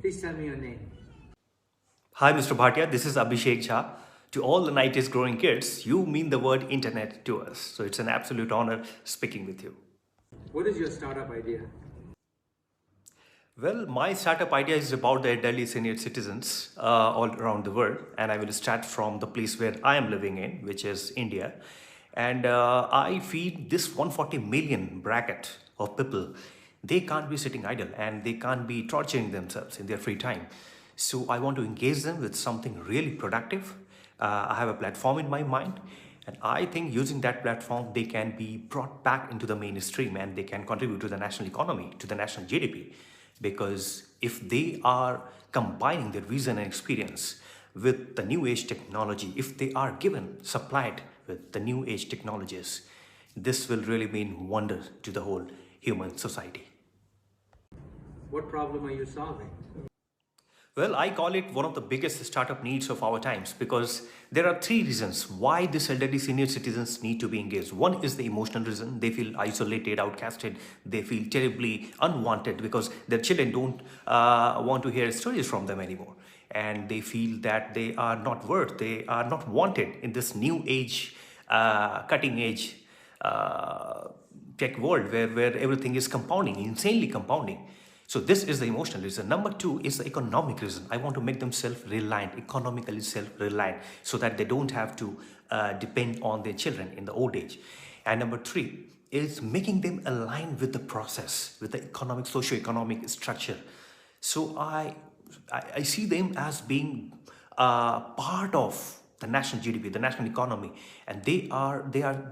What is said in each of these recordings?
Please tell me your name. Hi, Mr. Bhatia. This is Abhishek Jha. To all the 90s growing kids, you mean the word internet to us. So it's an absolute honor speaking with you. What is your startup idea? Well, my startup idea is about the elderly senior citizens all around the world, and I will start from the place where I am living in, which is India. And I feel this 140 million bracket of people, they can't be sitting idle and they can't be torturing themselves in their free time. So I want to engage them with something really productive. I have a platform in my mind, and I think using that platform, they can be brought back into the mainstream and they can contribute to the national economy, to the national GDP. Because if they are combining their vision and experience with the new age technology, if they are given, supplied with the new age technologies, this will really mean wonder to the whole human society. What problem are you solving? Well, I call it one of the biggest startup needs of our times because there are three reasons why these elderly senior citizens need to be engaged. One is the emotional reason. They feel isolated, outcasted. They feel terribly unwanted because their children don't want to hear stories from them anymore. And they feel that they are not worth, they are not wanted in this new age, cutting age tech world where everything is compounding, insanely compounding. So this is the emotional reason. Number two is the economic reason. I want to make them self-reliant, economically self-reliant, so that they don't have to depend on their children in the old age. And number three is making them align with the process, with the economic, socio-economic structure. So I see them as being part of the national GDP, the national economy, and they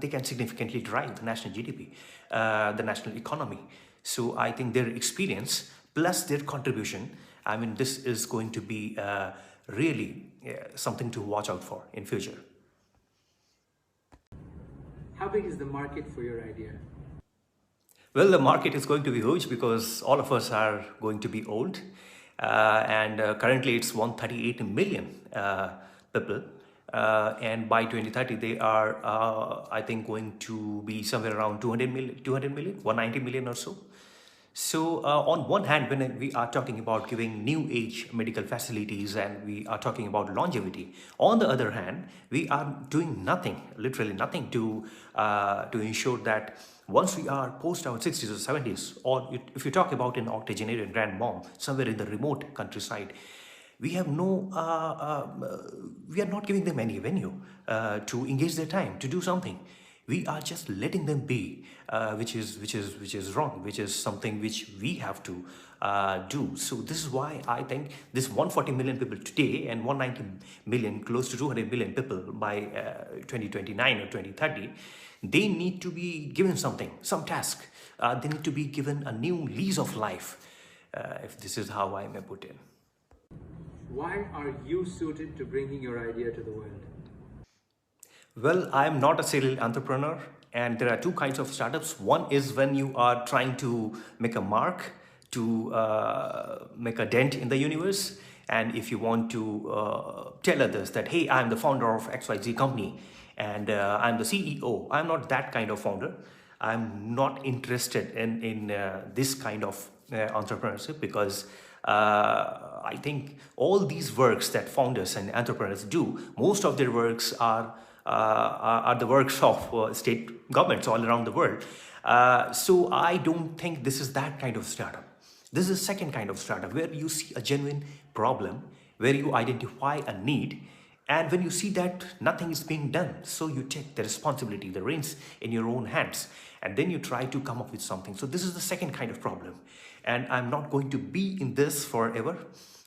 can significantly drive the national GDP, the national economy. So I think their experience plus their contribution, I mean, this is going to be really something to watch out for in future. How big is the market for your idea? Well, the market is going to be huge because all of us are going to be old. And currently it's 138 million people. And by 2030, they are, I think, going to be somewhere around 200 million, 190 million or so. So on one hand, when we are talking about giving new age medical facilities and we are talking about longevity, on the other hand, we are doing nothing, literally nothing to ensure that once we are post our 60s or 70s, or if you talk about an octogenarian grandmom somewhere in the remote countryside, we have no, we are not giving them any venue to engage their time, to do something. We are just letting them be, which is wrong, which is something which we have to do. So this is why I think this 140 million people today and 190 million, close to 200 million people by 2029 or 2030, they need to be given something, some task. They need to be given a new lease of life, if this is how I may put it. Why are you suited to bringing your idea to the world? Well, I'm not a serial entrepreneur, and there are two kinds of startups. One is when you are trying to make a mark, to make a dent in the universe, and if you want to tell others that, hey, I'm the founder of XYZ company, and I'm the CEO. I'm not that kind of founder. I'm not interested in this kind of entrepreneurship because I think all these works that founders and entrepreneurs do, most of their works are the works of state governments all around the world. So I don't think this is that kind of startup. This is a second kind of startup where you see a genuine problem, where you identify a need, and when you see that nothing is being done, so you take the responsibility, the reins in your own hands, and then you try to come up with something. So this is the second kind of problem. And I'm not going to be in this forever.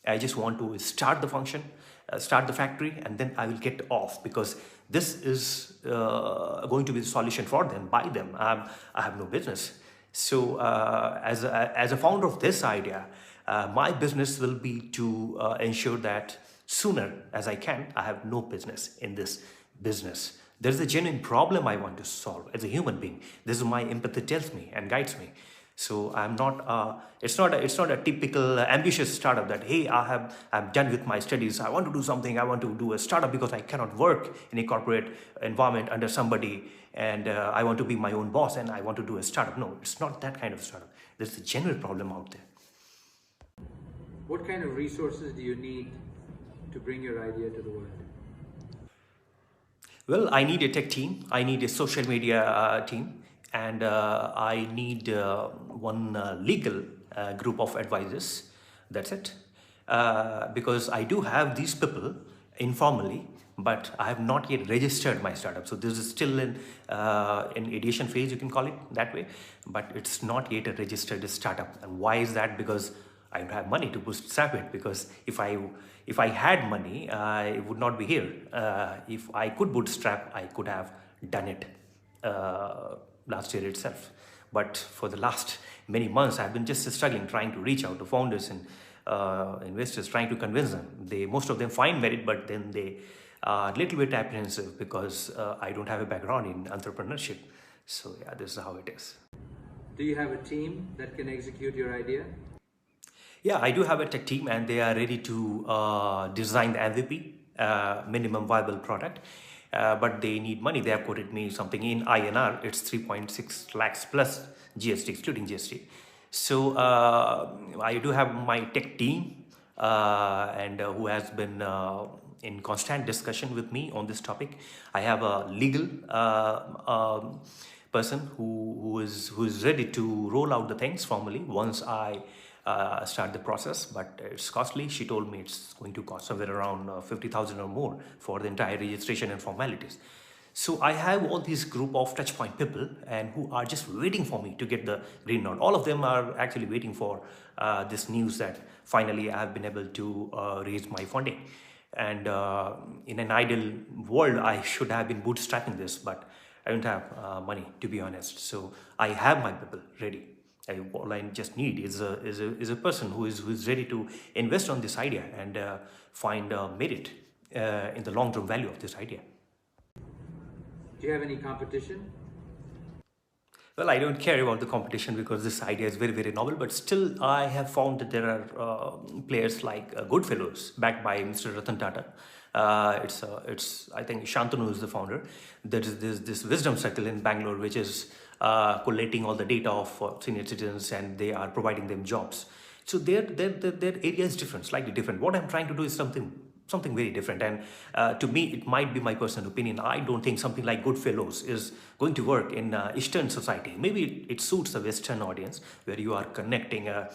I just want to start the function, start the factory, and then I will get off because this is going to be the solution for them, by them. I have no business. So as a founder of this idea, my business will be to ensure that sooner as I can, I have no business in this business. There's a genuine problem I want to solve as a human being. This is my empathy tells me and guides me. So I'm not. It's not a typical ambitious startup that hey, I'm done with my studies. I want to do something. I want to do a startup because I cannot work in a corporate environment under somebody, and I want to be my own boss and I want to do a startup. No, it's not that kind of startup. There's a genuine problem out there. What kind of resources do you need to bring your idea to the world? Well, I need a tech team. I need a social media team, and I need one legal group of advisors. That's it. Because I do have these people informally, but I have not yet registered my startup. So this is still in ideation phase, you can call it that way, but it's not yet a registered startup. And why is that? Because I don't have money to bootstrap it. Because if I had money, I would not be here. If I could bootstrap, I could have done it last year itself. But for the last many months, I've been just struggling, trying to reach out to founders and investors, trying to convince them. Most of them find merit, but then they are a little bit apprehensive because I don't have a background in entrepreneurship. So yeah, this is how it is. Do you have a team that can execute your idea? Yeah, I do have a tech team, and they are ready to design the MVP, minimum viable product. But they need money. They have quoted me something in INR. It's 3.6 lakhs plus GST, excluding GST. So I do have my tech team, and who has been in constant discussion with me on this topic. I have a legal person who is ready to roll out the things formally once I start the process, but it's costly. She told me it's going to cost somewhere around 50,000 or more for the entire registration and formalities. So I have all these group of touchpoint people and who are just waiting for me to get the green nod. All of them are actually waiting for this news that finally I have been able to raise my funding. And in an ideal world, I should have been bootstrapping this, but I don't have money, to be honest. So I have my people ready. All I just need is a person who is ready to invest on this idea and find merit in the long-term value of this idea. Do you have any competition? Well, I don't care about the competition because this idea is very, very novel, but still I have found that there are players like Goodfellows, backed by Mr. Ratan Tata. It's I think Shantanu is the founder. There is this wisdom circle in Bangalore, which is collating all the data of senior citizens, and they are providing them jobs. So their area is different, slightly different. What I'm trying to do is something very different, and to me it might be my personal opinion. I don't think something like Goodfellows is going to work in Eastern society. Maybe it suits a Western audience where you are connecting a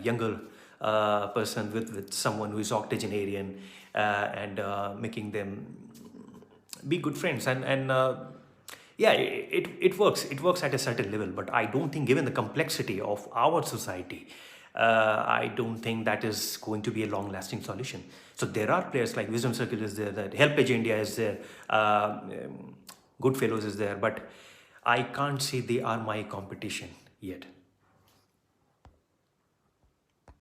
younger person with someone who is octogenarian and making them be good friends, and yeah, it works at a certain level, but I don't think, given the complexity of our society, I don't think that is going to be a long-lasting solution. So there are players like Wisdom Circle is there, that Help Age India is there, Goodfellows is there, but I can't say they are my competition yet.